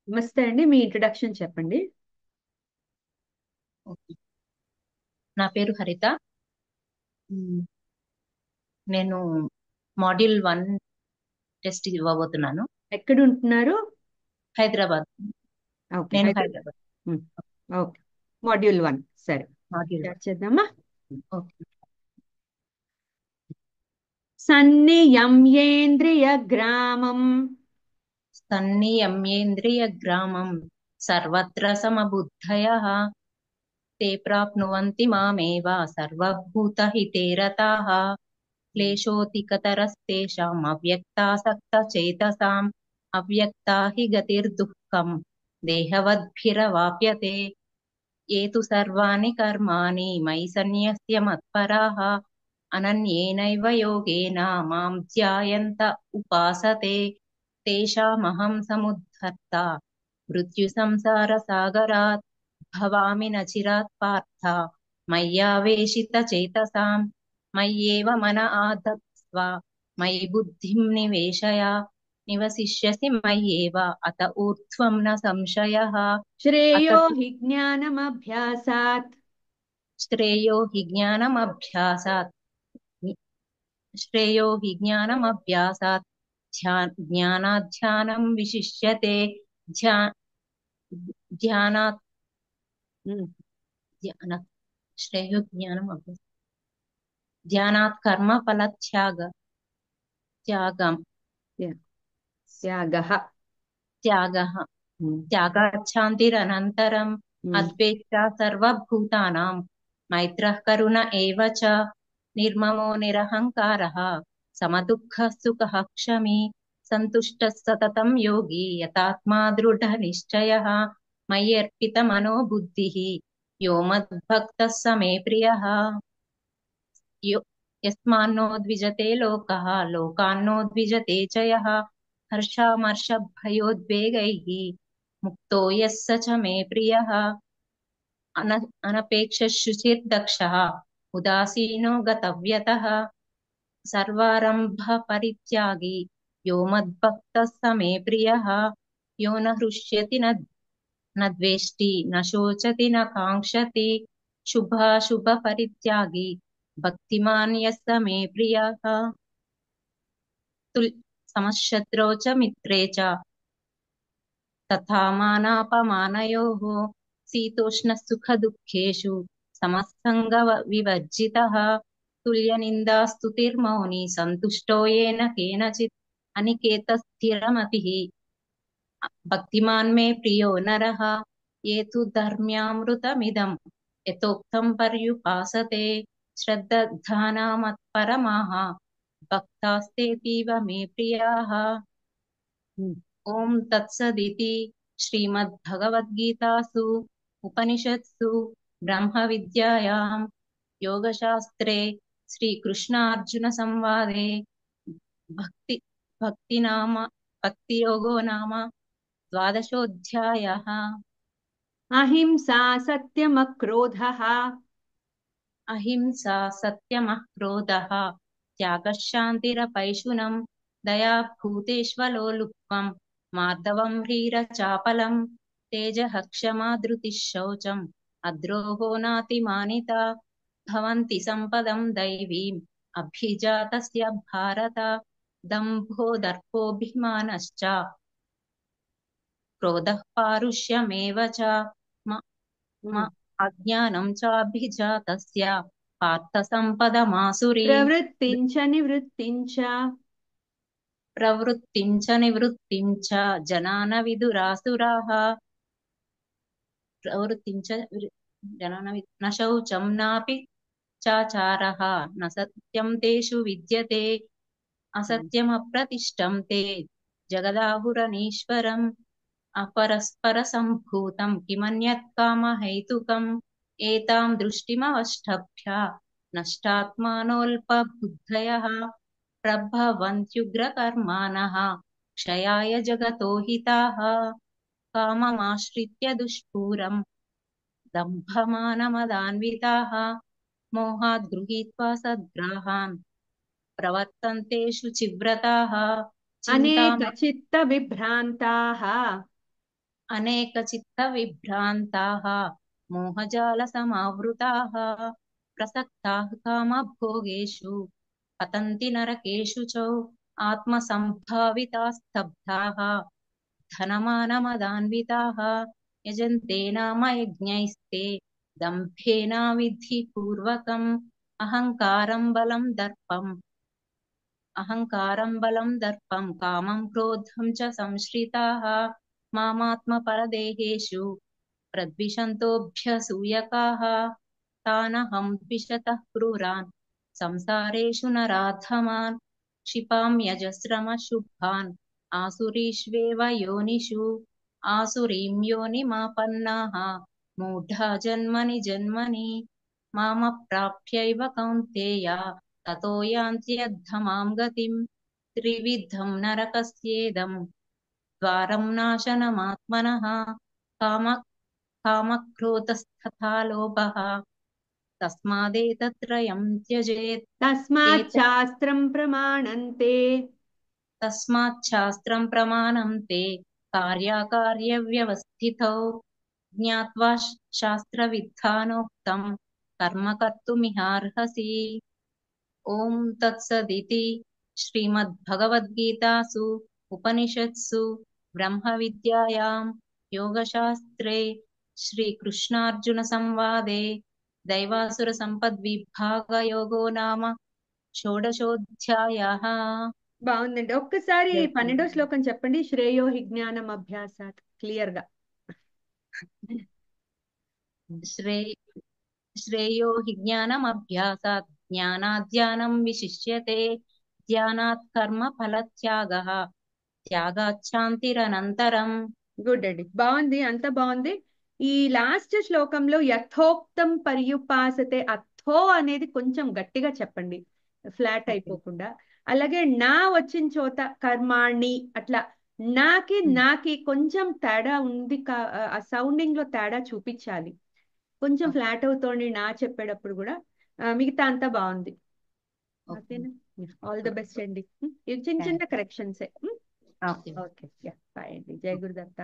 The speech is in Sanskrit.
నమస్తే అండి. మీ ఇంట్రొడక్షన్ చెప్పండి. ఓకే. నా పేరు హరిత. మ్, నేను మాడ్యూల్ 1 టెస్ట్ ఇవ్వబోతున్నాను. ఎక్కడ ఉంటున్నారు? హైదరాబాద్. ఓకే, నేను హైదరాబాద్. హైదరాబాద్. ఉమ్, ఓకే. మాడ్యూల్ 1. సరే, మాడ్యూల్ స్టార్ట్ చేద్దామా? 1. ఓకే. సన్నియమ్యేంద్రియ గ్రామం సన్నియమ్యేంద్రియ గ్రామం సర్వత్ర సమబుద్ధయః ते प्राप्नुवन्ति मामेव सर्वभूतहिते रताः क्लेशोऽधिकतरस्तेषाम् अव्यक्तासक्तचेतसाम् अव्यक्ता हि गतिर्दुःखम् देहवद्भिरवाप्यते ये तु सर्वाणि कर्माणि मयि सन्न्यस्य मत्पराः अनन्येनैव योगेन मां ध्यायन्त उपासते तेषामहं समुद्धर्ता मृत्युसंसारसागरात् भवामि न चिरात् पार्थ मय्यावेशितचेतसाम् मय्येव मन आधत्स्व मयि बुद्धिं निवेशय निवसिष्यसि मय्येव अत ऊर्ध्वं न संशयः अत श्रेयो हि ज्ञानमभ्यासात् श्रेयो हि ज्ञानमभ्यासात् श्रेयो हि ज्ञानमभ्यासात् ज्ञानाध्यानं विशिष्यते ध्या ध्यानात् उम्, ध्यानात् श्रेयो ज्ञानमभ्यास ध्यानात् त्यागं त्या- त्यागः। त्यागः उम्, त्यागाच्छान्तिरनन्तरम् उम्, अद्वेष्टा सर्वभूतानां मैत्रः करुण एव च निर्ममो निरहङ्कारः समदुःखः सुखः क्षमी सन्तुष्टः सततं योगी यतात्मा दृढनिश्चयः मयि अर्पितमनो बुद्धिः यो मद्भक्तः स मे प्रियः यो यस्मान्नो द्विजते लोकः लोकान्नो द्विजते च यः हर्षामर्षभयोद्वेगैः मुक्तो यः स च मे प्रियः अनपेक्षः शुचिर्दक्षः उदासीनो गतव्यतः सर्वारम्भ परित्यागी यो मद्भक्तः स मे प्रियः यो न हृष्यति न द्वेष्टि न शोचति न काङ्क्षति शुभाशुभ परित्यागी भक्तिमान् यः स मे प्रियः तुल् समशत्रौ च मित्रे च तथा मानापमानयोः शीतोष्णसुखदुःखेषु समसङ्गविवर्जितः तुल्यनिन्दास्तुतिर्मौनी सन्तुष्टो येन केनचित् अनिकेतस्थिरमतिः भक्तिमान् मे प्रियो नरः ये तु धर्म्यामृतमिदं यथोक्तं पर्युपासते श्रद्धाना मत्परमाः भक्तास्तेऽतीव मे प्रियाः उम्, ॐ तत्सदिति श्रीमद्भगवद्गीतासु उपनिषत्सु ब्रह्मविद्यायां योगशास्त्रे श्रीकृष्णार्जुनसंवादे भक्ति भक्तिनाम भक्तियोगो नाम द्वादशोऽध्यायः। अहिंसा सत्यमक्रोधः अहिंसा सत्यमः क्रोधः त्यागः शान्तिरपैशुनम् दया भूतेष्वलोलुप्त्वम् मार्दवम् ह्रीरचापलम् तेजः क्षमा धृतिः शौचम् अद्रोहो नातिमानिता भवन्ति सम्पदम् दैवीम् अभिजातस्य भारत दम्भो दर्पोऽभिमानश्च क्रोधः पारुष्यमेव च म म उम्, अज्ञानं चाभिजातस्य पार्थसम्पदमासुरीम् प्रवृत्तिं च निवृत्तिं च प्रवृत्तिं च निवृत्तिं च जना न विदुरासुराः प्रवृत्तिं च जना न शौचं नापि चाचारः न सत्यं तेषु विद्यते असत्यमप्रतिष्ठं ते जगदाहुरनीश्वरम् अपरस्परसम्भूतं किमन्यत् कामहैतुकम् एतां दृष्टिमवष्टभ्य नष्टात्मानोऽल्पबुद्धयः प्रभवन्त्युग्रकर्माणः क्षयाय जगतो हिताः काममाश्रित्य दुष्पूरम् दम्भमानमदान्विताः मोहात् गृहीत्वा सद्ग्राहान् प्रवर्तन्ते शुचिव्रताः चिन्तामणि अनेकचित्तविभ्रान्ताः अनेकचित्तविभ्रान्ताः मोहजालसमावृताः प्रसक्ताः कामभोगेषु पतन्ति नरकेषु च आत्मसम्भाविताः स्तब्धाः धनमानमदान्विताः यजन्ते नाम यज्ञैस्ते दम्भेनाविधिपूर्वकम् अहङ्कारं बलं दर्पं कामं क्रोधं च संश्रिताः मामात्मपरदेहेषु प्रद्विषन्तोऽभ्यसूयकाः तानहं द्विषतः क्रूरान् संसारेषु नराधमान् क्षिपाम्यजस्रमशुभान् आसुरीष्वेव योनिषु आसुरीं योनिमापन्नाः मूढा जन्मनि जन्मनि मामप्राप्यैव कौन्तेय ततो यान्त्यद्धमां गतिम् त्रिविधं नरकस्येदं द्वारं नाशनमात्मनः काम कामक्रोधस्तथा लोभः तस्मादेतत्त्रयं त्यजेत् तस्मात् शास्त्रं प्रमाणन्ते तस्माच्छास्त्रं प्रमाणं ते कार्याकार्यव्यवस्थितौ ज्ञात्वा शास्त्रविधानोक्तं कर्म कर्तुमिहार्हसि ॐ तत्सदिति श्रीमद्भगवद्गीतासु उपनिषत्सु ब्रह्मविद्यायां योगशास्त्रे श्रीकृष्णार्जुनसंवादे दैवासुरसम्पद्विभागयोगो नाम షోడశోధ్యాయः బాగుందండి. ఒక్కసారి 12వ శ్లోకం చెప్పండి. శ్రేయో హి జ్ఞానం అభ్యాసాత్ క్లియర్ గా. శ్రే श्रेयो हि ज्ञानमभ्यासात् ज्ञानाद् विशिष्यते ध्यानात् कर्मफलत्यागः త్యాగాచ్చాంతిరనంతరం. గుడ్ అండి, బాగుంది, అంత బాగుంది. ఈ లాస్ట్ శ్లోకంలో యథోక్తం పర్యుపాసతే, అథో అనేది కొంచెం గట్టిగా చెప్పండి, ఫ్లాట్ అయిపోకుండా. అలాగే నా వచ్చిన చోట కర్మాణి, అట్లా నాకి కొంచెం తేడా ఉంది, ఆ సౌండింగ్ లో తేడా చూపించాలి. కొంచెం ఫ్లాట్ అవుతోంది నా చెప్పేటప్పుడు కూడా. మిగతా అంతా బాగుంది. ఓకేనా? ఆల్ ది బెస్ట్ అండి. ఇవి చిన్న చిన్న కరెక్షన్సే. ఓకే ఓకే, బాయ్ అండి. జై గురుదత్త.